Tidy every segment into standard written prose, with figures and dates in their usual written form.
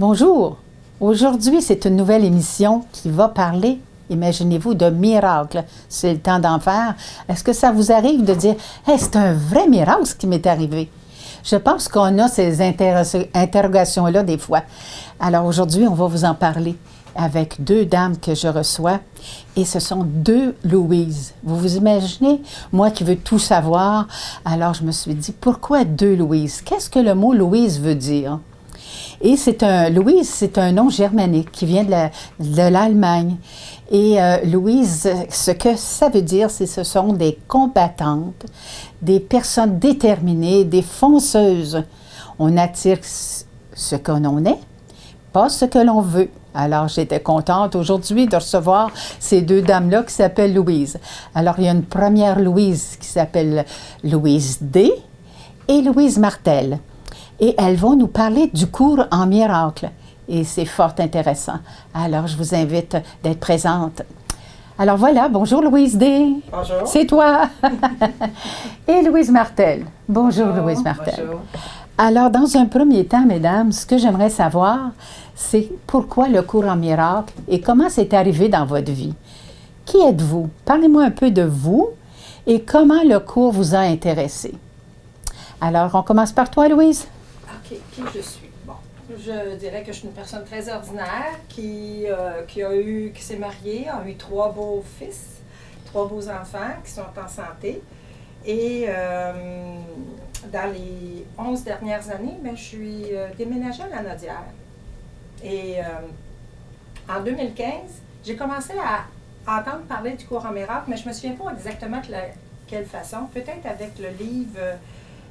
Bonjour. Aujourd'hui, c'est une nouvelle émission qui va parler, imaginez-vous, de miracles. C'est le temps d'en faire. Est-ce que ça vous arrive de dire « Hey, c'est un vrai miracle ce qui m'est arrivé ». Je pense qu'on a ces interrogations-là des fois. Alors aujourd'hui, on va vous en parler avec deux dames que je reçois. Et ce sont deux Louises. Vous vous imaginez? Moi qui veux tout savoir, alors je me suis dit, pourquoi deux Louises? Qu'est-ce que le mot Louise veut dire? Et Louise, c'est un nom germanique qui vient de l'Allemagne. Et Louise, ce que ça veut dire, ce sont des combattantes, des personnes déterminées, des fonceuses. On attire ce que l'on est, pas ce que l'on veut. Alors, j'étais contente aujourd'hui de recevoir ces deux dames-là qui s'appellent Louise. Alors, il y a une première Louise qui s'appelle Louise D. et Louise Martel. Et elles vont nous parler du cours en miracle. Et c'est fort intéressant. Alors, je vous invite d'être présente. Alors voilà, bonjour Louise D. Bonjour. C'est toi. Et Louise Martel. Bonjour Louise Martel. Bonjour. Alors, dans un premier temps, mesdames, ce que j'aimerais savoir, c'est pourquoi le cours en miracle et comment c'est arrivé dans votre vie. Qui êtes-vous? Parlez-moi un peu de vous et comment le cours vous a intéressé. Alors, on commence par toi, Louise. OK, qui je suis? Bon, je dirais que je suis une personne très ordinaire qui s'est mariée, a eu 3 beaux fils, 3 beaux enfants qui sont en santé. Et dans les 11 dernières années, je suis déménagée à la Nodière. Et en 2015, j'ai commencé à entendre parler du cours en miracle, mais je ne me souviens pas exactement de quelle façon. Peut-être avec le livre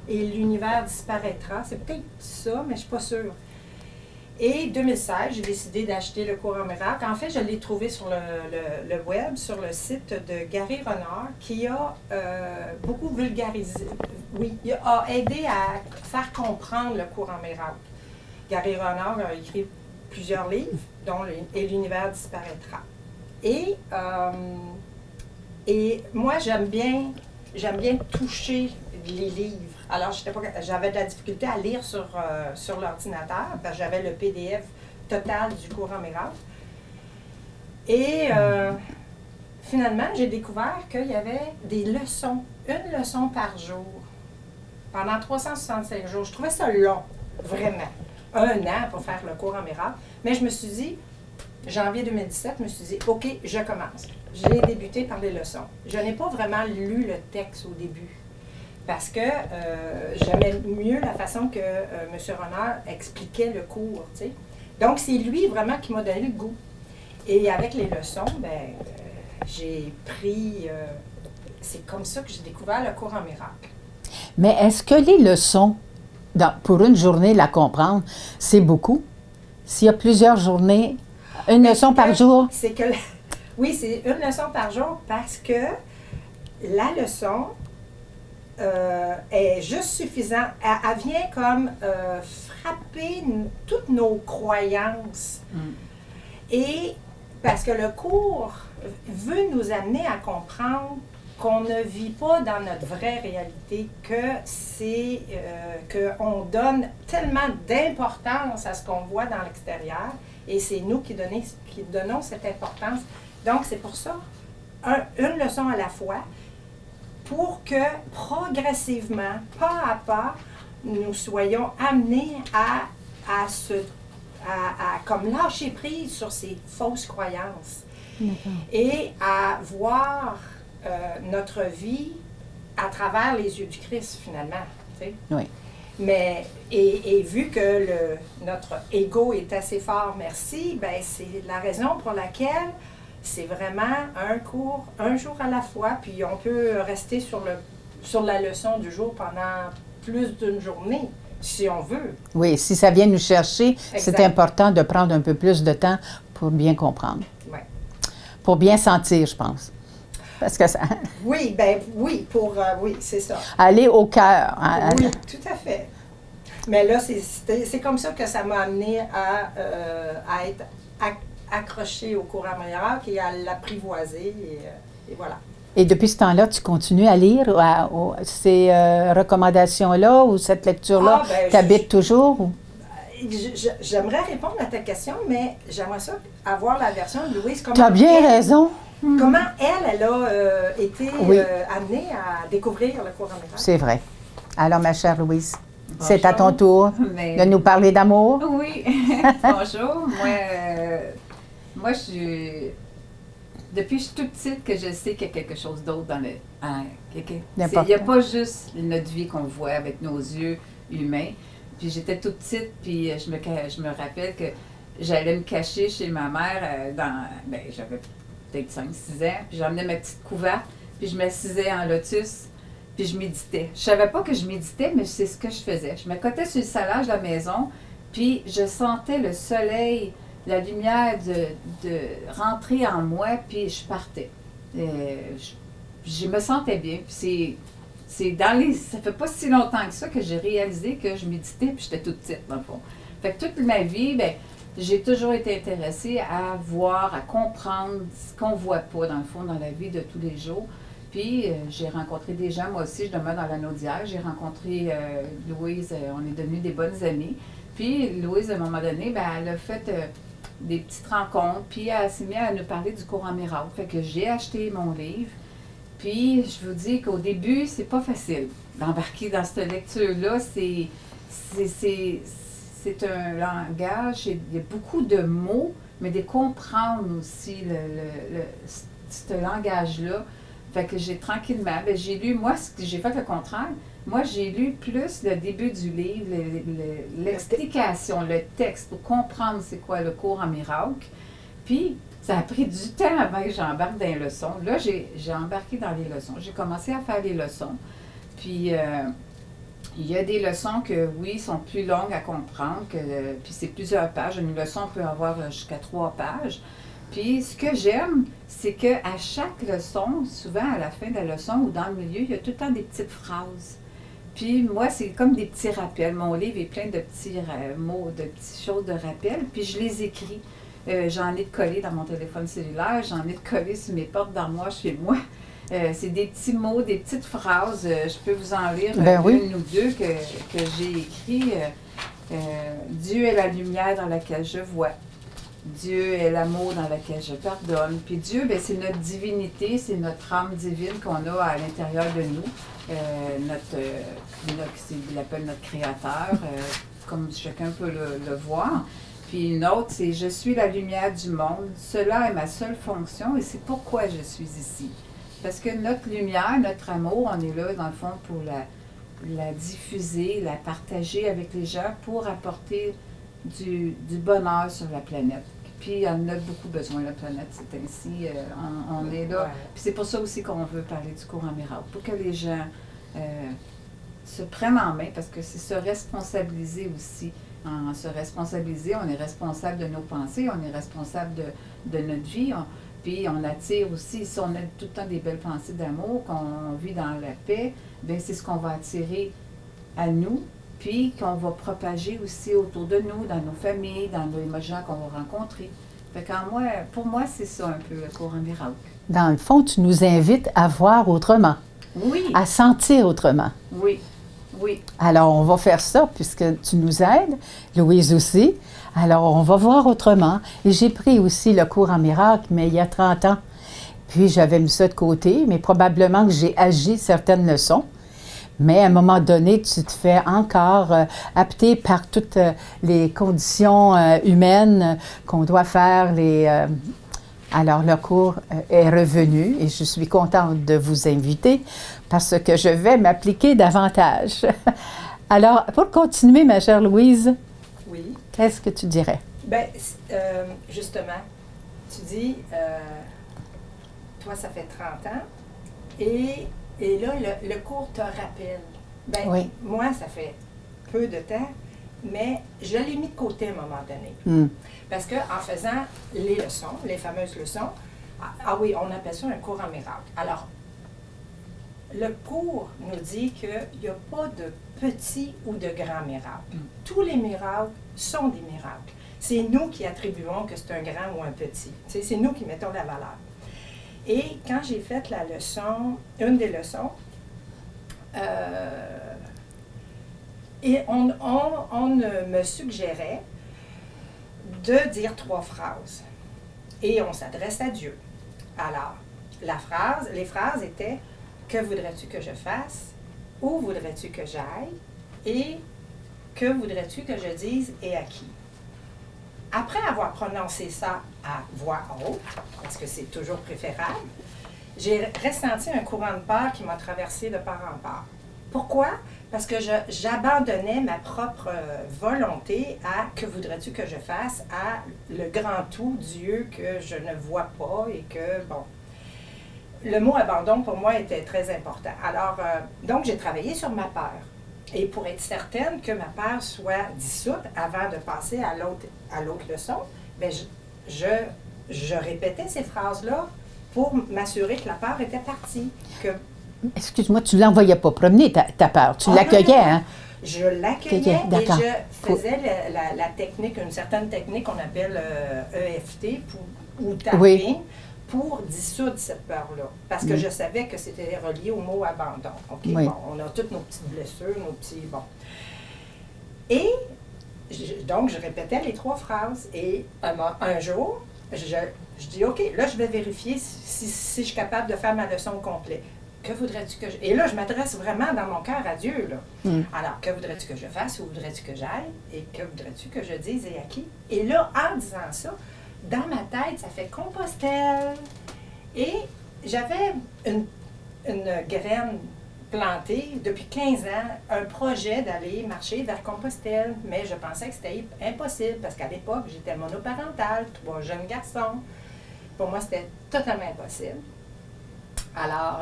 Et l'univers disparaîtra. C'est peut-être ça, mais je ne suis pas sûre. Et 2016, j'ai décidé d'acheter le cours en miracle. En fait, je l'ai trouvé sur le web, sur le site de Gary Renard, qui a beaucoup vulgarisé, il a aidé à faire comprendre le cours en miracle. Gary Renard a écrit plusieurs livres, dont Et l'univers disparaîtra. Et moi, j'aime bien toucher les livres. Alors, j'avais de la difficulté à lire sur l'ordinateur, parce que j'avais le PDF total du cours en miracle. Et finalement, j'ai découvert qu'il y avait des leçons, une leçon par jour, pendant 365 jours. Je trouvais ça long, vraiment. 1 an pour faire le cours en miracle. Mais je me suis dit, janvier 2017, je me suis dit, OK, je commence. J'ai débuté par les leçons. Je n'ai pas vraiment lu le texte au début, parce que j'aimais mieux la façon que M. Renard expliquait le cours, tu sais. Donc, c'est lui vraiment qui m'a donné le goût. Et avec les leçons, j'ai pris... c'est comme ça que j'ai découvert le cours en miracle. Mais est-ce que les leçons, pour une journée, la comprendre, c'est beaucoup? S'il y a plusieurs journées, une leçon par jour? Oui, c'est une leçon par jour parce que la leçon est juste suffisante. Elle vient comme frapper toutes nos croyances. Et parce que le cours veut nous amener à comprendre qu'on ne vit pas dans notre vraie réalité, qu'on donne tellement d'importance à ce qu'on voit dans l'extérieur, et c'est nous qui donnons cette importance. Donc, c'est pour ça, une leçon à la fois, pour que progressivement, pas à pas, nous soyons amenés à comme lâcher prise sur ces fausses croyances. Et à voir notre vie à travers les yeux du Christ, finalement. Tu sais. Oui. Mais, et vu que notre ego est assez fort, merci, c'est la raison pour laquelle c'est vraiment un cours, un jour à la fois, puis on peut rester sur la leçon du jour pendant plus d'une journée, si on veut. Oui, si ça vient nous chercher, exact. C'est important de prendre un peu plus de temps pour bien comprendre. Oui. Pour bien sentir, je pense. Parce que ça... Oui, oui, c'est ça. Aller au cœur. Oui, tout à fait. Mais là, c'est comme ça que ça m'a amené à être accrochée au cours en miracle et à l'apprivoiser, et voilà. Et depuis ce temps-là, tu continues à lire ces recommandations-là ou cette lecture-là? Tu habites toujours? Ou? j'aimerais répondre à ta question, mais j'aimerais ça avoir la version de Louise. Tu as bien raison. Comment elle a été Oui. amenée à découvrir le cours en miracle? C'est vrai. Alors, ma chère Louise, Bonjour. c'est à ton tour Mais- de nous parler d'amour. Oui, bonjour. Moi, depuis que je suis toute petite que je sais qu'il y a quelque chose d'autre dans le... Il n'y a pas juste notre vie qu'on voit avec nos yeux humains. Puis j'étais toute petite, puis je me rappelle que j'allais me cacher chez ma mère j'avais peut-être 5-6 ans, puis j'emmenais ma petite couverte, puis je m'assisais en lotus, puis je méditais. Je savais pas que je méditais, mais c'est ce que je faisais. Je me cotais sur le salage de la maison, puis je sentais le soleil, la lumière de rentrer en moi, puis je partais. Je me sentais bien. Puis ça fait pas si longtemps que ça que j'ai réalisé que je méditais, puis j'étais toute petite, dans le fond. Fait que toute ma vie, j'ai toujours été intéressée à voir, à comprendre ce qu'on voit pas, dans le fond, dans la vie de tous les jours. Puis, j'ai rencontré des gens, moi aussi, je demeure dans l'anneau d'hier. J'ai rencontré Louise, on est devenues des bonnes amies. Puis, Louise, à un moment donné, elle a fait des petites rencontres, puis elle s'est mise à nous parler du cours en miracle. Fait que j'ai acheté mon livre. Puis, je vous dis qu'au début, c'est pas facile d'embarquer dans cette lecture-là. C'est un langage, il y a beaucoup de mots, mais de comprendre aussi ce langage-là. Fait que j'ai tranquillement, j'ai lu, moi, j'ai fait le contraire. Moi, j'ai lu plus le début du livre, l'explication, le texte, pour comprendre c'est quoi le cours en miracle. Puis, ça a pris du temps avant que j'embarque dans les leçons. Là, j'ai embarqué dans les leçons. J'ai commencé à faire les leçons. Puis, il y a des leçons que, oui, sont plus longues à comprendre, puis c'est plusieurs pages. Une leçon peut avoir jusqu'à 3 pages. Puis, ce que j'aime, c'est qu'à chaque leçon, souvent à la fin de la leçon ou dans le milieu, il y a tout le temps des petites phrases. Puis, moi, c'est comme des petits rappels. Mon livre est plein de petits mots, de petites choses de rappel, puis je les écris. J'en ai de collés dans mon téléphone cellulaire, j'en ai de collés sur mes portes d'armoire chez moi. C'est des petits mots, des petites phrases. Je peux vous en lire une ou deux que j'ai écrits. Dieu est la lumière dans laquelle je vois. Dieu est l'amour dans lequel je pardonne. Puis Dieu, c'est notre divinité, c'est notre âme divine qu'on a à l'intérieur de nous. Il l'appelle notre créateur, comme chacun peut le voir. Puis une autre, c'est « Je suis la lumière du monde. Cela est ma seule fonction et c'est pourquoi je suis ici. » Parce que notre lumière, notre amour, on est là, dans le fond, pour la diffuser, la partager avec les gens pour apporter du bonheur sur la planète. Puis, il en a beaucoup besoin, la planète, c'est ainsi. On est là. Puis c'est pour ça aussi qu'on veut parler du cours en miracle, pour que les gens se prennent en main, parce que c'est se responsabiliser aussi. En se responsabiliser, on est responsable de nos pensées, on est responsable de notre vie. Puis on attire aussi, si on a tout le temps des belles pensées d'amour, qu'on vit dans la paix, bien c'est ce qu'on va attirer à nous, puis qu'on va propager aussi autour de nous, dans nos familles, dans les gens qu'on va rencontrer. Fait pour moi, c'est ça un peu le cours en miracle. Dans le fond, tu nous invites à voir autrement. Oui. À sentir autrement. Oui. Oui. Alors, on va faire ça puisque tu nous aides, Louise aussi. Alors, on va voir autrement. Et j'ai pris aussi le cours en miracle, mais il y a 30 ans. Puis, j'avais mis ça de côté, mais probablement que j'ai agi certaines leçons. Mais à un moment donné, tu te fais encore hapter par toutes les conditions humaines qu'on doit faire. Alors, le cours est revenu et je suis contente de vous inviter parce que je vais m'appliquer davantage. Alors, pour continuer, ma chère Louise, oui. Qu'est-ce que tu dirais? Bien, justement, tu dis, toi, ça fait 30 ans, et là, le cours te rappelle. Bien, oui. Moi, ça fait peu de temps, mais je l'ai mis de côté à un moment donné. Parce qu'en faisant les leçons, les fameuses leçons, oui, on appelle ça un cours en miracle. Alors, le cours nous dit qu'il n'y a pas de petits ou de grands miracles. Tous les miracles sont des miracles. C'est nous qui attribuons que c'est un grand ou un petit. C'est nous qui mettons la valeur. Et quand j'ai fait la leçon, une des leçons, Et on me suggérait de dire 3 phrases. Et on s'adresse à Dieu. Alors, les phrases étaient « Que voudrais-tu que je fasse? Où voudrais-tu que j'aille? Et que voudrais-tu que je dise et à qui? » Après avoir prononcé ça à voix haute, parce que c'est toujours préférable, j'ai ressenti un courant de peur qui m'a traversé de part en part. Pourquoi? Parce que j'abandonnais ma propre volonté à « que voudrais-tu que je fasse » à le grand tout, Dieu, que je ne vois pas et que, bon... Le mot « abandon » pour moi était très important. Alors, donc j'ai travaillé sur ma peur. Et pour être certaine que ma peur soit dissoute avant de passer à l'autre leçon, bien, je répétais ces phrases-là pour m'assurer que la peur était partie. Excuse-moi, tu ne l'envoyais pas promener, ta peur. Tu l'accueillais, hein? Je l'accueillais et je faisais la technique, une certaine technique qu'on appelle EFT ou tapping, oui, pour dissoudre cette peur-là. Parce que je savais que c'était relié au mot abandon. Okay? Oui. Bon, on a toutes nos petites blessures, nos petits... Bon. Et donc, je répétais les 3 phrases. Et un jour, je dis, OK, là, je vais vérifier si je suis capable de faire ma leçon au complet. Que voudrais-tu que je... Et là, je m'adresse vraiment dans mon cœur à Dieu, là. Alors, que voudrais-tu que je fasse? Où voudrais-tu que j'aille? Et que voudrais-tu que je dise et à qui? Et là, en disant ça, dans ma tête, ça fait Compostelle. Et j'avais une graine plantée depuis 15 ans, un projet d'aller marcher vers Compostelle. Mais je pensais que c'était impossible parce qu'à l'époque, j'étais monoparentale, 3 jeunes garçons. Pour moi, c'était totalement impossible. Alors,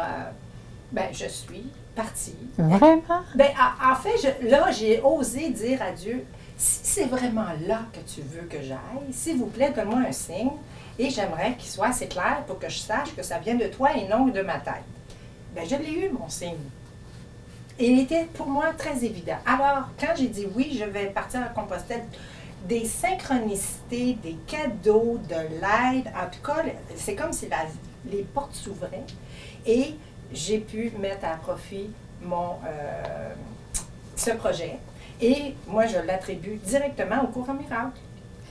je suis partie. Vraiment? En fait, là, j'ai osé dire à Dieu, si c'est vraiment là que tu veux que j'aille, s'il vous plaît, donne-moi un signe et j'aimerais qu'il soit assez clair pour que je sache que ça vient de toi et non de ma tête. Je l'ai eu, mon signe. Et il était pour moi très évident. Alors, quand j'ai dit oui, je vais partir à Compostelle, des synchronicités, des cadeaux, de l'aide, en tout cas, c'est comme si les portes s'ouvraient et j'ai pu mettre à profit ce projet. Et moi, je l'attribue directement au cours en miracle.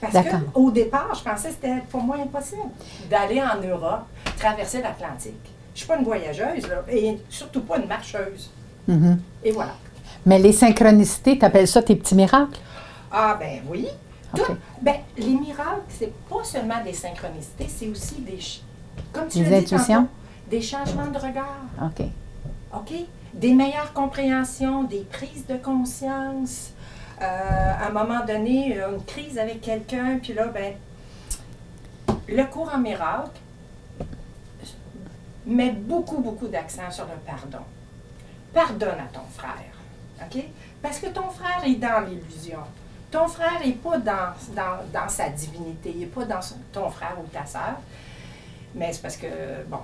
Parce qu'au départ, je pensais que c'était pour moi impossible d'aller en Europe, traverser l'Atlantique. Je ne suis pas une voyageuse, là, et surtout pas une marcheuse. Mm-hmm. Et voilà. Mais les synchronicités, tu appelles ça tes petits miracles? Ah, ben oui. Okay. Les miracles, c'est pas seulement des synchronicités, c'est aussi comme tu des l'as dit intuitions? tantôt, des changements de regard. OK. OK? Des meilleures compréhensions, des prises de conscience. À un moment donné, une crise avec quelqu'un, puis là, le cours en miracle met beaucoup, beaucoup d'accent sur le pardon. Pardonne à ton frère. OK? Parce que ton frère est dans l'illusion. Ton frère n'est pas dans sa divinité, il n'est pas dans ton frère ou ta sœur. Mais c'est parce que, bon,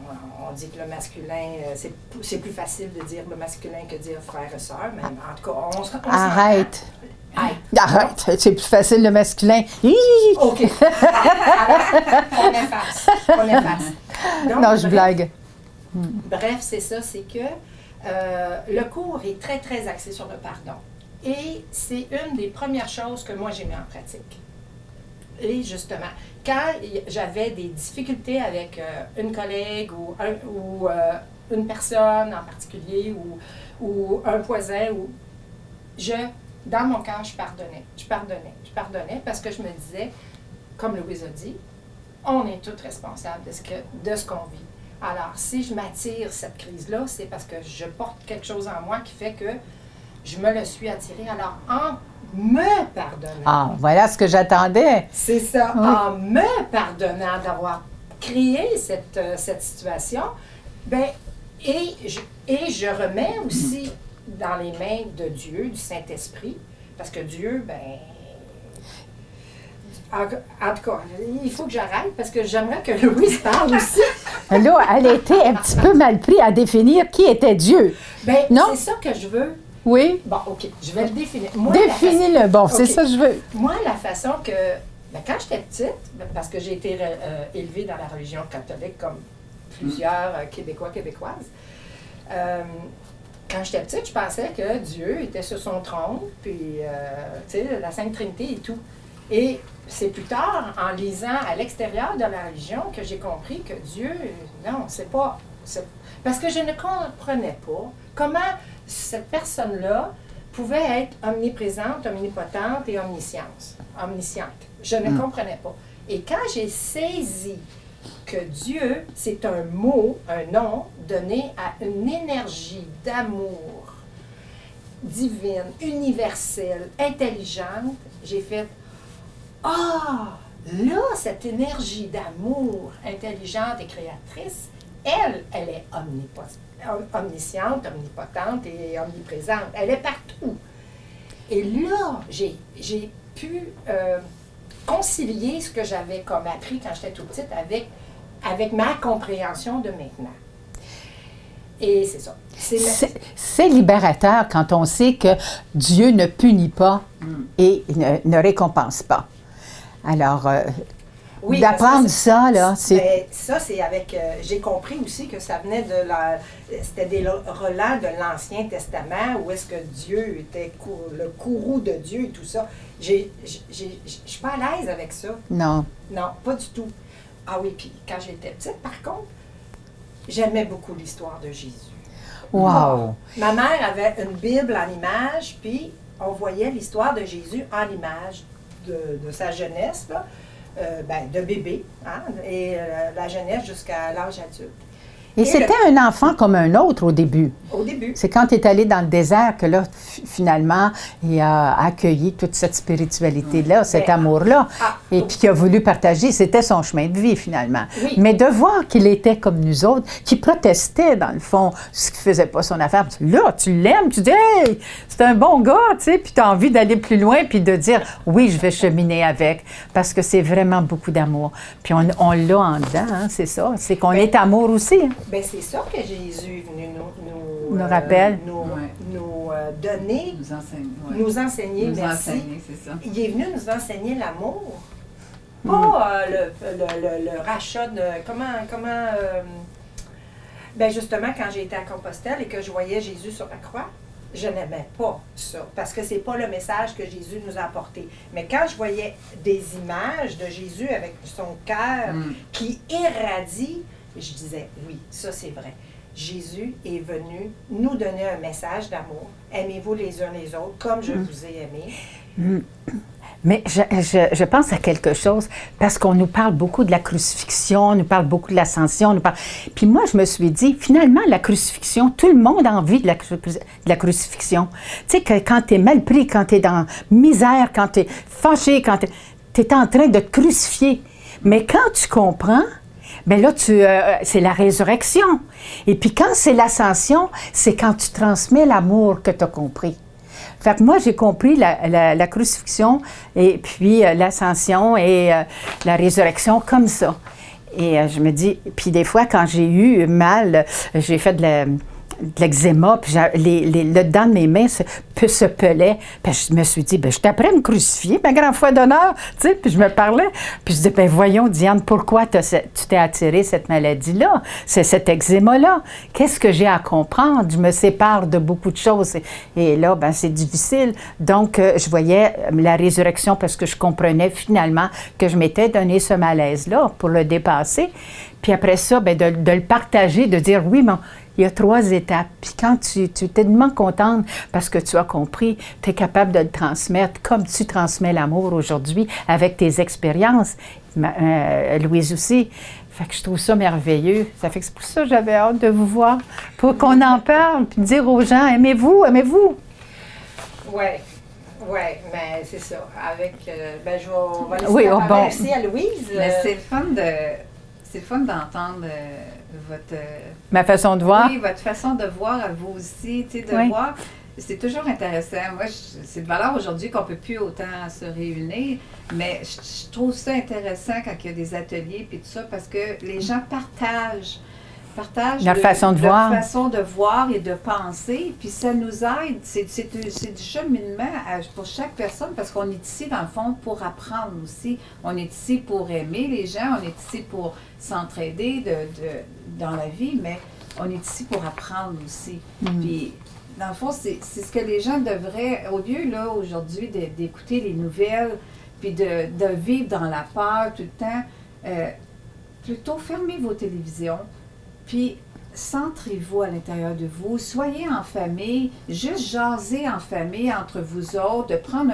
on dit que le masculin, c'est plus facile de dire le masculin que de dire frère et sœur, mais en tout cas, on Arrête! Arrête! C'est plus facile le masculin. OK. Alors, on efface. Donc, non, je blague. Bref, c'est ça, c'est que le cours est très, très axé sur le pardon. Et c'est une des premières choses que moi j'ai mis en pratique. Et justement, quand j'avais des difficultés avec une collègue ou une personne en particulier ou un voisin, dans mon cœur, je pardonnais parce que je me disais, comme Louise a dit, on est tous responsables de ce qu'on vit. Alors, si je m'attire cette crise-là, c'est parce que je porte quelque chose en moi qui fait que je me le suis attirée. Alors, en me pardonnant. Ah, voilà ce que j'attendais. C'est ça. Oui. En me pardonnant d'avoir créé cette situation, et je remets aussi dans les mains de Dieu, du Saint-Esprit, parce que Dieu, en tout cas, il faut que j'arrête parce que j'aimerais que Louise parle aussi. Là, elle était un petit peu mal pris à définir qui était Dieu. Non? C'est ça que je veux. Oui. Bon, OK, je vais le définir. Définis-le, bon, okay. C'est ça que je veux. Moi, la façon que, quand j'étais petite, parce que j'ai été élevée dans la religion catholique comme plusieurs Québécoises, quand j'étais petite, je pensais que Dieu était sur son trône, puis, tu sais, la Sainte Trinité et tout. Et c'est plus tard, en lisant à l'extérieur de la religion, que j'ai compris que Dieu, non, c'est pas... Parce que je ne comprenais pas comment cette personne-là pouvait être omniprésente, omnipotente et omnisciente. Je ne comprenais pas. Et quand j'ai saisi que Dieu, c'est un mot, un nom donné à une énergie d'amour divine, universelle, intelligente, j'ai fait « Ah! Là, cette énergie d'amour intelligente et créatrice, elle est omnisciente, omnipotente et omniprésente. Elle est partout. » Et là, j'ai pu concilier ce que j'avais comme appris quand j'étais toute petite avec ma compréhension de maintenant. Et c'est ça. C'est libérateur quand on sait que Dieu ne punit pas et ne récompense pas. Alors, oui, d'apprendre ça, là, c'est... Ça, c'est avec... j'ai compris aussi que ça venait de c'était des relents de l'Ancien Testament, où est-ce que Dieu était le courroux de Dieu et tout ça. Je suis pas à l'aise avec ça. Non. Non, pas du tout. Ah oui, puis quand j'étais petite, par contre, j'aimais beaucoup l'histoire de Jésus. Wow! Ah, ma mère avait une Bible en image, puis on voyait l'histoire de Jésus en image de sa jeunesse, là. De bébé, hein, et la jeunesse jusqu'à l'âge adulte. Et c'était un enfant comme un autre au début. Au début. C'est quand tu es allé dans le désert que là, finalement, il a accueilli toute cette spiritualité-là, cet amour-là, et puis qu'il a voulu partager. C'était son chemin de vie, finalement. Oui. Mais de voir qu'il était comme nous autres, qui protestait, dans le fond, ce qui ne faisait pas son affaire. Là, tu l'aimes, tu dis « Hey, c'est un bon gars », tu sais, puis tu as envie d'aller plus loin, puis de dire « Oui, je vais cheminer avec », parce que c'est vraiment beaucoup d'amour. Puis on l'a en dedans, hein, c'est ça. C'est qu'on est amour aussi. Hein. Bien, c'est ça que Jésus est venu nous rappelle. Nous donner, nous enseigner, merci. Enseigner, c'est ça. Il est venu nous enseigner l'amour. Pas le rachat de... justement, quand j'ai été à Compostelle et que je voyais Jésus sur la croix, je n'aimais pas ça, parce que c'est pas le message que Jésus nous a apporté. Mais quand je voyais des images de Jésus avec son cœur qui irradie, je disais, oui, ça c'est vrai. Jésus est venu nous donner un message d'amour. Aimez-vous les uns les autres comme je vous ai aimé. Mais je pense à quelque chose, parce qu'on nous parle beaucoup de la crucifixion, on nous parle beaucoup de l'ascension, Puis moi, je me suis dit, finalement, la crucifixion, tout le monde a envie de la crucifixion. Tu sais, que quand tu es mal pris, quand tu es dans misère, quand tu es fâché, quand tu es en train de te crucifier. Mais quand tu comprends, bien là, c'est la résurrection. Et puis quand c'est l'ascension, c'est quand tu transmets l'amour que tu as compris. Fait que moi, j'ai compris la crucifixion et puis l'ascension et la résurrection comme ça. Et je me dis, puis des fois, quand j'ai eu mal, j'ai fait de l'eczéma, puis le dedans de mes mains se pelait. Puis je me suis dit, je t'apprends à me crucifier, ma grande foi d'honneur, tu sais, puis je me parlais. Puis je dis, voyons, Diane, pourquoi tu t'es attirée cette maladie-là, c'est cet eczéma-là? Qu'est-ce que j'ai à comprendre? Je me sépare de beaucoup de choses. Et là, c'est difficile. Donc, je voyais la résurrection parce que je comprenais finalement que je m'étais donné ce malaise-là pour le dépasser. Puis après ça, de le partager, de dire, oui, mais il y a 3 étapes. Puis quand tu es tellement contente parce que tu as compris, tu es capable de le transmettre comme tu transmets l'amour aujourd'hui avec tes expériences. Louise aussi. Fait que je trouve ça merveilleux. Ça fait que c'est pour ça que j'avais hâte de vous voir, pour qu'on en parle, puis dire aux gens, aimez-vous, aimez-vous. Oui, mais c'est ça. Avec, on va laisser la parole aussi à Louise. Mais c'est le fun d'entendre votre... Ma façon de voir. Oui, votre façon de voir à vous aussi, tu sais, de voir. C'est toujours intéressant. Moi, c'est de valeur aujourd'hui qu'on ne peut plus autant se réunir, mais je trouve ça intéressant quand il y a des ateliers et tout ça, parce que les gens partagent leur façon de voir et de penser, puis ça nous aide. C'est du cheminement pour chaque personne, parce qu'on est ici, dans le fond, pour apprendre aussi. On est ici pour aimer les gens, on est ici pour s'entraider dans la vie, mais on est ici pour apprendre aussi. Puis dans le fond, c'est ce que les gens devraient, au lieu, là, aujourd'hui, d'écouter les nouvelles, puis de vivre dans la peur tout le temps, plutôt fermez vos télévisions, puis centrez-vous à l'intérieur de vous, soyez en famille, juste jaser en famille entre vous autres, de prendre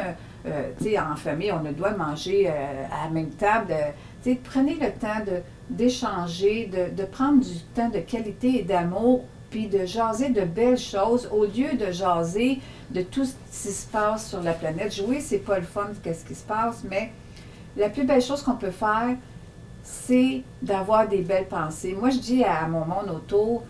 tu sais, en famille, on doit manger à la même table, tu sais, prenez le temps d'échanger, de prendre du temps de qualité et d'amour, puis de jaser de belles choses, au lieu de jaser de tout ce qui se passe sur la planète. Oui, c'est pas le fun, qu'est-ce qui se passe, mais la plus belle chose qu'on peut faire, c'est d'avoir des belles pensées. Moi, je dis à mon monde autour,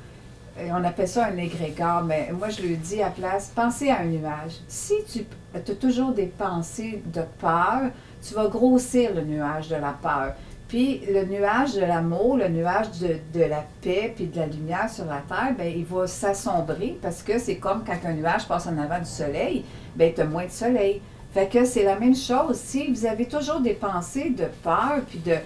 on appelle ça un égrégore, mais moi, je lui dis à place, pensez à un nuage. Si tu as toujours des pensées de peur, tu vas grossir le nuage de la peur. Puis le nuage de l'amour, le nuage de la paix puis de la lumière sur la terre, bien, il va s'assombrir parce que c'est comme quand un nuage passe en avant du soleil, bien, tu as moins de soleil. Fait que c'est la même chose. Si vous avez toujours des pensées de peur puis de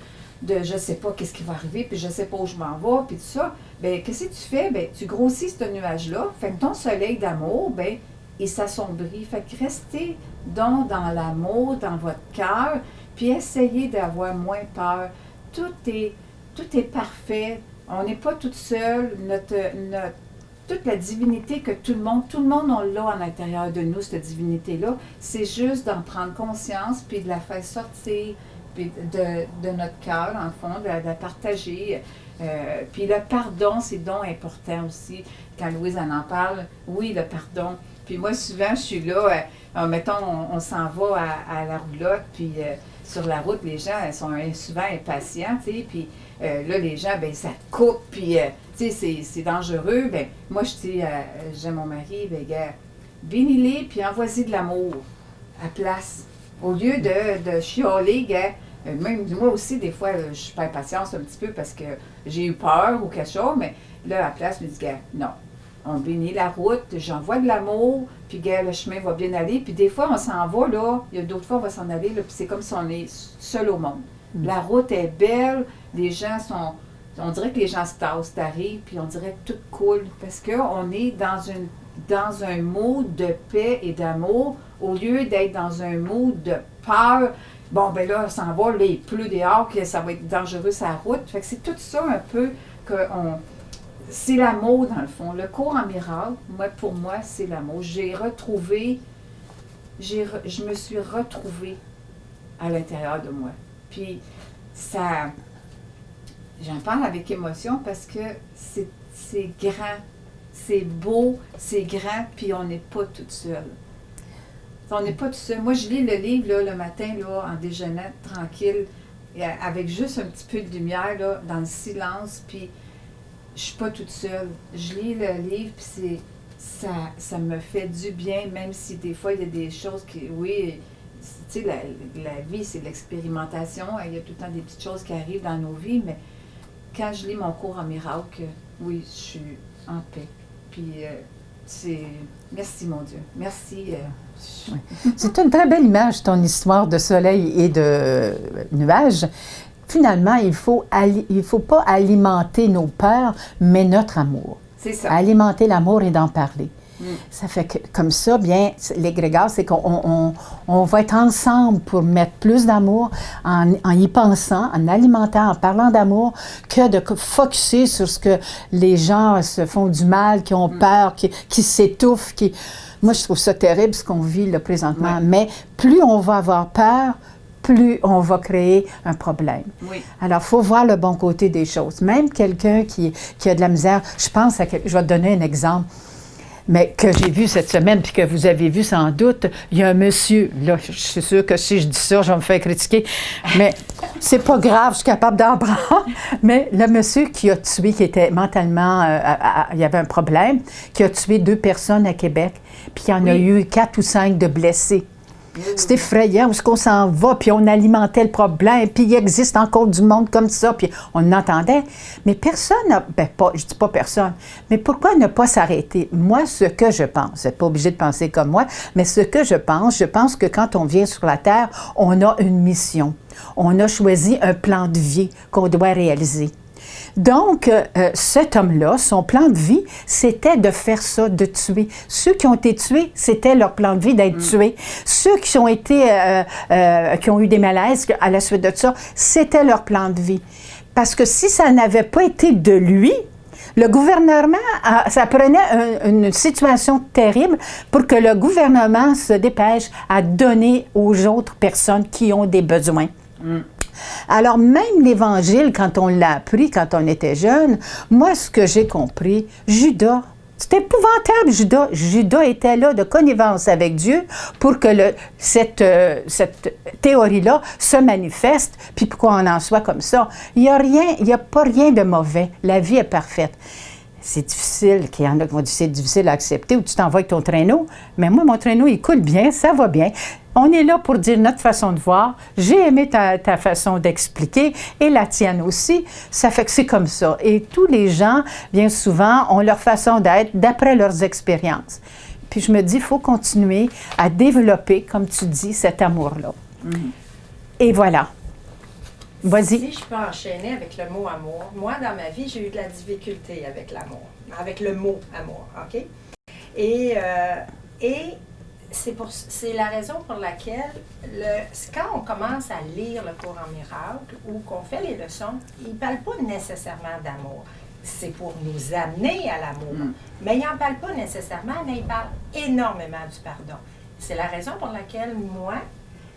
je sais pas qu'est-ce qui va arriver, puis je sais pas où je m'en vais, puis tout ça, bien, qu'est-ce que tu fais? Bien, tu grossis ce nuage-là, fait que ton soleil d'amour, bien, il s'assombrit. Fait que restez donc dans l'amour, dans votre cœur, puis essayez d'avoir moins peur. Tout est parfait. On n'est pas toute seule. Toute la divinité que tout le monde on l'a à l'intérieur de nous, cette divinité-là. C'est juste d'en prendre conscience, puis de la faire sortir, puis de notre cœur, en fond, de la partager. Puis le pardon, c'est donc important aussi. Quand Louise en parle, oui, le pardon. Puis moi, souvent, je suis là, mettons, on s'en va à la roulotte, puis sur la route, les gens sont souvent impatients, tu sais, puis là, les gens, ben ça coupe, puis, tu sais, c'est dangereux. Ben moi, je dis, j'ai mon mari, ben gars, bénis-les, puis envoie-y de l'amour à place. Au lieu de chialer, gars, même moi aussi, des fois, je perds patience un petit peu parce que j'ai eu peur ou quelque chose, mais là, à la place, je me dis, gars, non. On bénit la route, j'envoie de l'amour, puis gars, le chemin va bien aller. Puis des fois, on s'en va, là, il y a d'autres fois, on va s'en aller, là, puis c'est comme si on est seul au monde. La route est belle, les gens sont... On dirait que les gens se tassent, t'arrives, puis on dirait que tout coule, parce qu'on est dans un mood de paix et d'amour, au lieu d'être dans un mood de peur. Bon, ben là, on s'en va, là, il pleut dehors, que ça va être dangereux sur la route. Fait que c'est tout ça un peu c'est l'amour, dans le fond. Le cours en miracle, pour moi, c'est l'amour. Je me suis retrouvée à l'intérieur de moi. Puis, j'en parle avec émotion parce que c'est grand, c'est beau, c'est grand, puis on n'est pas toute seule. On n'est pas tout seul. Moi, je lis le livre là, le matin là, en déjeunant, tranquille, avec juste un petit peu de lumière là, dans le silence, puis je suis pas toute seule. Je lis le livre, puis ça me fait du bien, même si des fois, il y a des choses qui, oui, tu sais, la vie, c'est l'expérimentation. Il y a tout le temps des petites choses qui arrivent dans nos vies, mais quand je lis mon cours en miracle, oui, je suis en paix. Puis, merci, mon Dieu. Merci. Oui. C'est une très belle image, ton histoire de soleil et de nuages. Finalement, il faut pas alimenter nos peurs, mais notre amour. C'est ça. Alimenter l'amour et d'en parler. Ça fait que, comme ça, bien, l'égrégore, c'est qu'on va être ensemble pour mettre plus d'amour en y pensant, en alimentant, en parlant d'amour, que de focusser sur ce que les gens se font du mal, qui ont peur, qui s'étouffent. Moi, je trouve ça terrible, ce qu'on vit là, présentement. Ouais. Mais plus on va avoir peur, plus on va créer un problème. Oui. Alors, il faut voir le bon côté des choses. Même quelqu'un qui a de la misère, je vais te donner un exemple. Mais que j'ai vu cette semaine, puis que vous avez vu sans doute, il y a un monsieur, là, je suis sûre que si je dis ça, je vais me faire critiquer, mais c'est pas grave, je suis capable d'en prendre. Mais le monsieur qui a tué, qui était mentalement, il y avait un problème, qui a tué 2 personnes à Québec, puis il y en a eu 4 ou 5 de blessés. C'est effrayant, où est-ce qu'on s'en va, puis on alimentait le problème, puis il existe encore du monde comme ça, puis on entendait. Mais personne je dis pas personne, mais pourquoi ne pas s'arrêter? Moi, ce que je pense, vous n'êtes pas obligé de penser comme moi, mais ce que je pense que quand on vient sur la Terre, on a une mission. On a choisi un plan de vie qu'on doit réaliser. Donc, cet homme-là, son plan de vie, c'était de faire ça, de tuer. Ceux qui ont été tués, c'était leur plan de vie d'être tués. Ceux qui ont été, qui ont eu des malaises à la suite de ça, c'était leur plan de vie. Parce que si ça n'avait pas été de lui, le gouvernement, ça prenait une situation terrible pour que le gouvernement se dépêche à donner aux autres personnes qui ont des besoins. Alors, même l'Évangile, quand on l'a appris, quand on était jeune, moi, ce que j'ai compris, Judas, c'est épouvantable, Judas. Judas était là de connivence avec Dieu pour que cette théorie-là se manifeste, puis pour qu'on en soit comme ça. Il n'y a pas rien de mauvais. La vie est parfaite. C'est difficile, qu'il y en a qui vont dire c'est difficile à accepter, ou tu t'en vas avec ton traîneau. Mais moi, mon traîneau, il coule bien, ça va bien. On est là pour dire notre façon de voir. J'ai aimé ta façon d'expliquer et la tienne aussi. Ça fait que c'est comme ça. Et tous les gens, bien souvent, ont leur façon d'être d'après leurs expériences. Puis je me dis, il faut continuer à développer, comme tu dis, cet amour-là. Et voilà. Vas-y. Si je peux enchaîner avec le mot amour. Moi, dans ma vie, j'ai eu de la difficulté avec l'amour, avec le mot amour, OK? Et c'est la raison pour laquelle, quand on commence à lire le cours en miracle ou qu'on fait les leçons, il ne parle pas nécessairement d'amour. C'est pour nous amener à l'amour. Mais il n'en parle pas nécessairement, mais il parle énormément du pardon. C'est la raison pour laquelle, moi,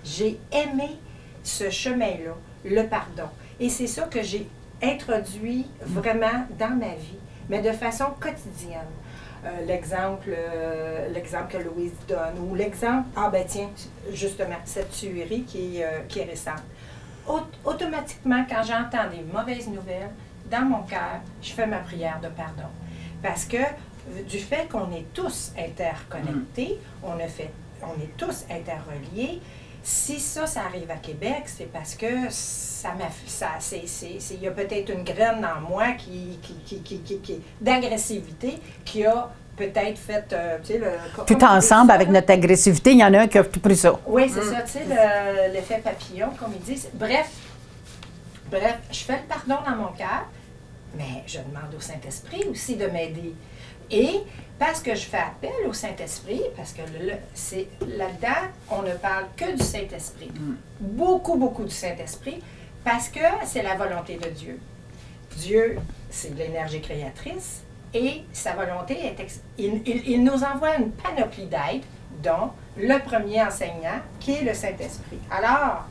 j'ai aimé ce chemin-là, le pardon. Et c'est ça que j'ai introduit vraiment dans ma vie, mais de façon quotidienne. L'exemple que Louise donne, ou l'exemple, justement, cette tuerie qui est récente. Automatiquement, quand j'entends des mauvaises nouvelles, dans mon cœur, je fais ma prière de pardon. Parce que du fait qu'on est tous interconnectés, on est tous interreliés, si ça arrive à Québec, c'est parce que il y a peut-être une graine en moi d'agressivité qui a peut-être fait, tout ensemble, avec notre agressivité, il y en a un qui a tout pris ça. Oui, c'est ça, tu sais, l'effet papillon, comme ils disent. Bref, je fais le pardon dans mon cœur, mais je demande au Saint-Esprit aussi de m'aider. Et parce que je fais appel au Saint-Esprit, parce que c'est là-dedans, on ne parle que du Saint-Esprit. Beaucoup, beaucoup du Saint-Esprit, parce que c'est la volonté de Dieu. Dieu, c'est de l'énergie créatrice, et sa volonté il nous envoie une panoplie d'aides, dont le premier enseignant, qui est le Saint-Esprit. Alors,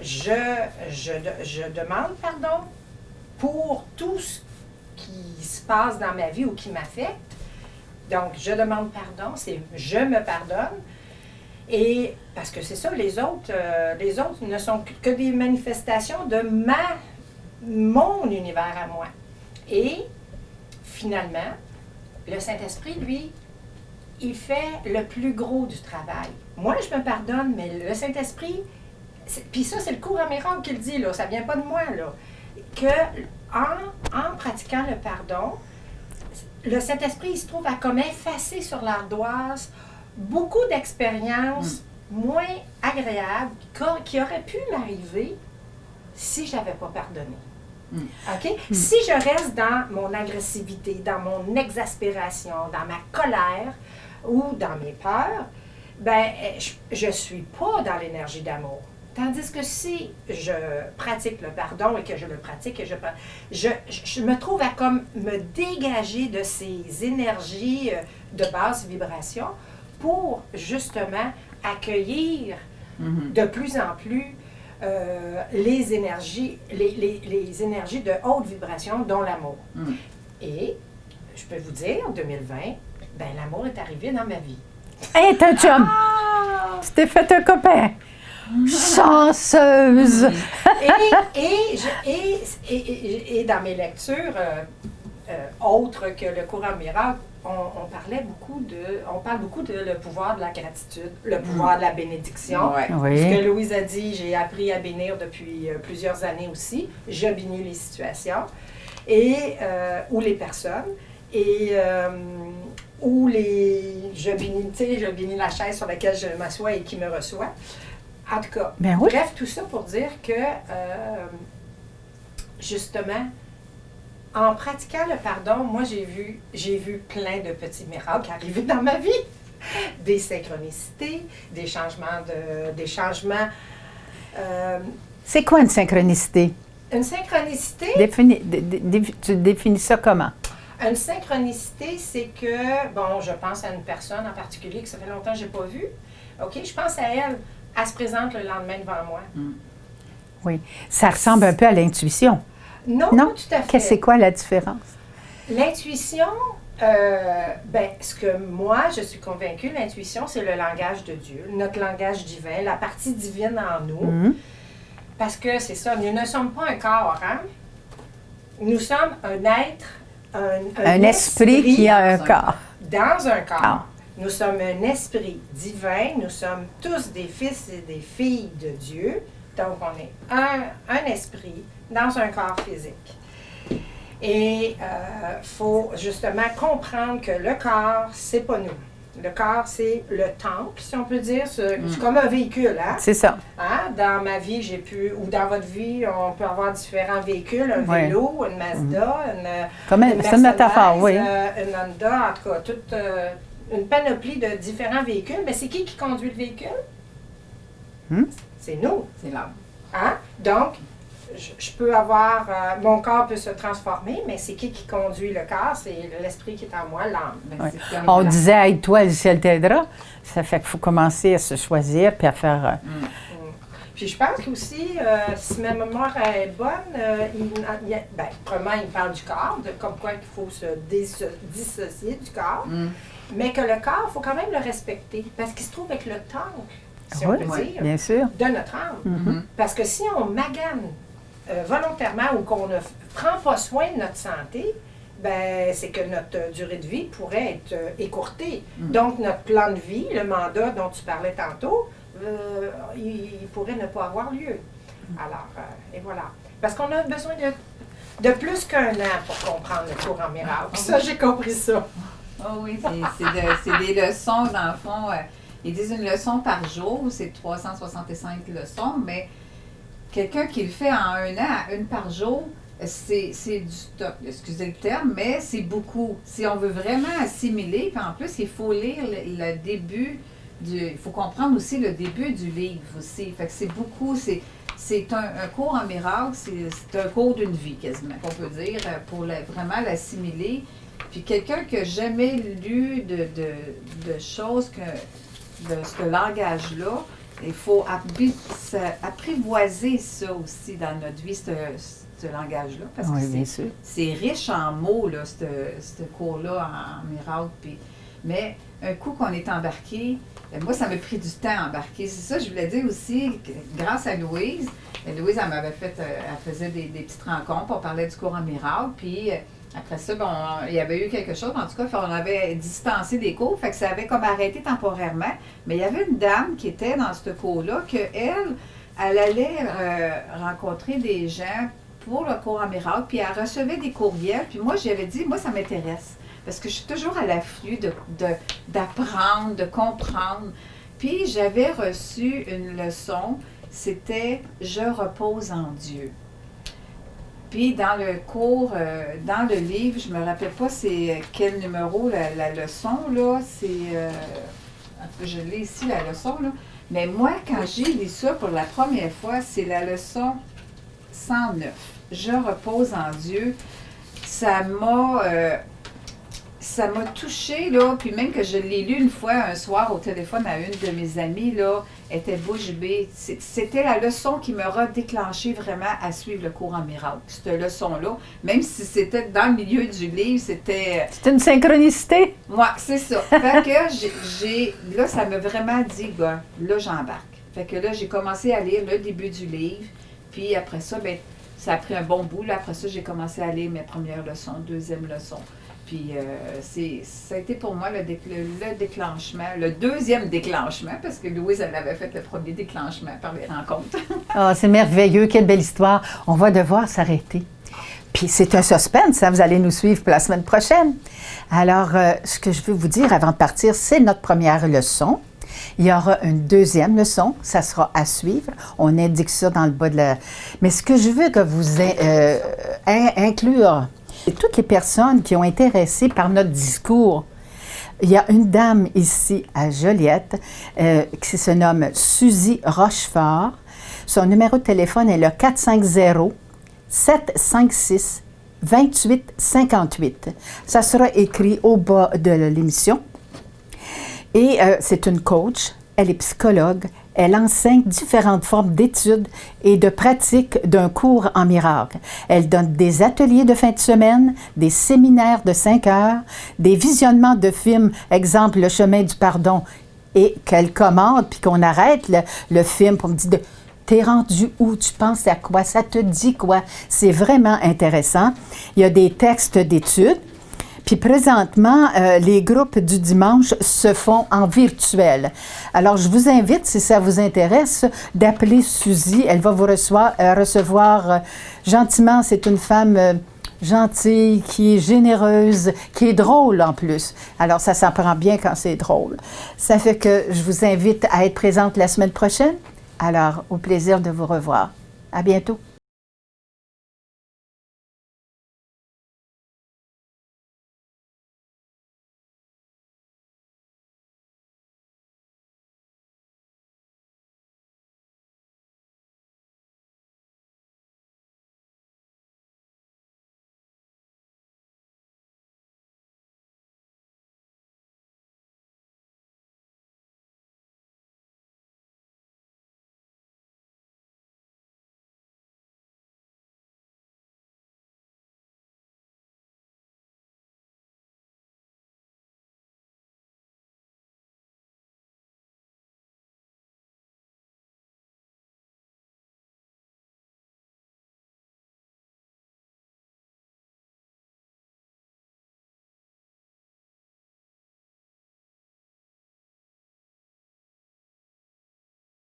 je demande pardon pour tout ce qui se passe dans ma vie ou qui m'affecte. Donc, je demande pardon, c'est je me pardonne. Et parce que c'est ça, les autres ne sont que des manifestations de mon univers à moi. Et finalement, le Saint-Esprit, lui, il fait le plus gros du travail. Moi, je me pardonne, mais le Saint-Esprit, puis ça, c'est le cours en miracle qu'il dit, là, ça ne vient pas de moi, là, en pratiquant le pardon, le Saint-Esprit, il se trouve à comme effacer sur l'ardoise beaucoup d'expériences moins agréables qui auraient pu m'arriver si je n'avais pas pardonné. OK? Si je reste dans mon agressivité, dans mon exaspération, dans ma colère ou dans mes peurs, ben je ne suis pas dans l'énergie d'amour. Tandis que si je pratique le pardon et que je le pratique, je me trouve à comme me dégager de ces énergies de basse vibration pour justement accueillir de plus en plus les énergies de haute vibration, dont l'amour. Et je peux vous dire, 2020, ben l'amour est arrivé dans ma vie. Hé, t'es un chum! Tu t'es fait un copain! Chanceuse! Et dans mes lectures autres que le cours en miracle, on parle beaucoup de le pouvoir de la gratitude, le pouvoir de la bénédiction. Oui. Ce que Louise a dit, j'ai appris à bénir depuis plusieurs années aussi. Je bénis les situations ou les personnes. Et je bénis la chaise sur laquelle je m'assois et qui me reçoit. En tout cas, oui. Bref, tout ça pour dire que, justement, en pratiquant le pardon, moi, j'ai vu plein de petits miracles arriver dans ma vie. Des synchronicités, des changements. C'est quoi une synchronicité? Une synchronicité, Tu définis ça comment? une synchronicité, c'est que, bon, je pense à une personne en particulier que ça fait longtemps que je n'ai pas vue. OK, je pense à elle. Elle se présente le lendemain devant moi. Oui. Ça ressemble un peu à l'intuition. Non, Non? pas tout à fait. C'est quoi la différence? L'intuition, ce que moi, je suis convaincue, l'intuition, c'est le langage de Dieu, notre langage divin, la partie divine en nous. Parce que c'est ça, nous ne sommes pas un corps, hein? Nous sommes un être, Un esprit qui a un corps. dans un corps. Ah. Nous sommes un esprit divin, nous sommes tous des fils et des filles de Dieu. Donc, on est un esprit dans un corps physique. Et il faut justement comprendre que le corps, c'est pas nous. Le corps, c'est le temple, si on peut dire. C'est comme un véhicule, hein? C'est ça. Hein? Dans ma vie, ou dans votre vie, on peut avoir différents véhicules, un vélo, une Mazda, Comme une c'est une métaphore, oui. une Honda, en tout cas, toute une panoplie de différents véhicules. Mais c'est qui conduit le véhicule? C'est nous. C'est l'âme. Hein? Donc, je peux avoir, mon corps peut se transformer, mais c'est qui conduit le corps? C'est l'esprit qui est en moi, l'âme. Ouais. On disait aide-toi, le ciel t'aidera. Ça fait qu'il faut commencer à se choisir puis à faire. Puis je pense qu'aussi, si ma mémoire est bonne, premièrement, il parle du corps, de comme quoi il faut se dissocier du corps, mais que le corps, il faut quand même le respecter, parce qu'il se trouve avec le temple, si on peut dire, bien sûr. de notre âme. Parce que si on magane volontairement ou qu'on ne prend pas soin de notre santé, ben c'est que notre durée de vie pourrait être écourtée. Donc, notre plan de vie, le mandat dont tu parlais tantôt, il pourrait ne pas avoir lieu. Alors, et voilà. Parce qu'on a besoin de plus qu'un an pour comprendre le cours en miracle. Ça, j'ai compris ça. Oh oui, c'est des leçons, dans le fond. Ils disent une leçon par jour, c'est 365 leçons, mais quelqu'un qui le fait en un an, une par jour, c'est du stock, excusez le terme, mais c'est beaucoup. Si on veut vraiment assimiler, puis en plus, il faut lire le début il faut comprendre aussi le début du livre aussi. Fait que c'est beaucoup, c'est un cours en miracle, c'est un cours d'une vie quasiment, on peut dire, pour vraiment l'assimiler. Puis quelqu'un qui n'a jamais lu de choses de ce langage-là, il faut apprivoiser ça aussi dans notre vie, ce langage-là, parce que c'est riche en mots, là, ce cours-là en miracle. Mais un coup qu'on est embarqué, moi, ça m'a pris du temps à embarquer. C'est ça, je voulais dire aussi, grâce à Louise. Louise, elle m'avait fait, elle faisait des petites rencontres, on parlait du cours en miracle, puis après ça, bon, il y avait eu quelque chose, en tout cas, on avait distancé des cours, fait que ça avait comme arrêté temporairement. Mais il y avait une dame qui était dans ce cours-là, elle allait rencontrer des gens pour le cours en miracle, puis elle recevait des courriels, puis moi, j'avais dit, moi, ça m'intéresse. Parce que je suis toujours à l'afflux d'apprendre, de comprendre. Puis j'avais reçu une leçon, c'était « Je repose en Dieu ». Puis dans le cours, dans le livre, je ne me rappelle pas c'est quel numéro la leçon, là, je l'ai ici la leçon, là. Mais moi, quand j'ai lu ça pour la première fois, c'est la leçon 109. « Je repose en Dieu ». Ça m'a touchée, là, puis même que je l'ai lu une fois, un soir, au téléphone à une de mes amies, là, était bouche bée. C'était la leçon qui m'aura déclenché vraiment à suivre le cours en miracle, cette leçon-là. Même si c'était dans le milieu du livre, c'était... C'est une synchronicité? Moi, c'est ça. Fait que là, ça m'a vraiment dit, là, j'embarque. Fait que là, j'ai commencé à lire le début du livre, puis après ça, bien, ça a pris un bon bout. Là, après ça, j'ai commencé à lire mes premières leçons, deuxième leçon. Puis ça a été pour moi le déclenchement, le deuxième déclenchement, parce que Louise, elle avait fait le premier déclenchement par les rencontres. Ah, c'est merveilleux, quelle belle histoire. On va devoir s'arrêter. Puis c'est un suspense, hein? Vous allez nous suivre pour la semaine prochaine. Alors, ce que je veux vous dire avant de partir, c'est notre première leçon. Il y aura une deuxième leçon, ça sera à suivre. On indique ça dans le bas de la... Mais ce que je veux que vous inclure, Et toutes les personnes qui ont été intéressées par notre discours, il y a une dame ici à Joliette qui se nomme Suzy Rochefort. Son numéro de téléphone est le 450-756-2858. Ça sera écrit au bas de l'émission. Et c'est une coach, elle est psychologue, elle enseigne différentes formes d'études et de pratiques d'un cours en miracle. Elle donne des ateliers de fin de semaine, des séminaires de 5 heures, des visionnements de films, exemple Le chemin du pardon, et qu'elle commente, puis qu'on arrête le film pour me dire t'es rendu où, tu penses à quoi, ça te dit quoi. C'est vraiment intéressant. Il y a des textes d'études. Puis présentement, les groupes du dimanche se font en virtuel. Alors, je vous invite, si ça vous intéresse, d'appeler Suzy. Elle va vous recevoir gentiment. C'est une femme gentille, qui est généreuse, qui est drôle en plus. Alors, ça s'en prend bien quand c'est drôle. Ça fait que je vous invite à être présente la semaine prochaine. Alors, au plaisir de vous revoir. À bientôt.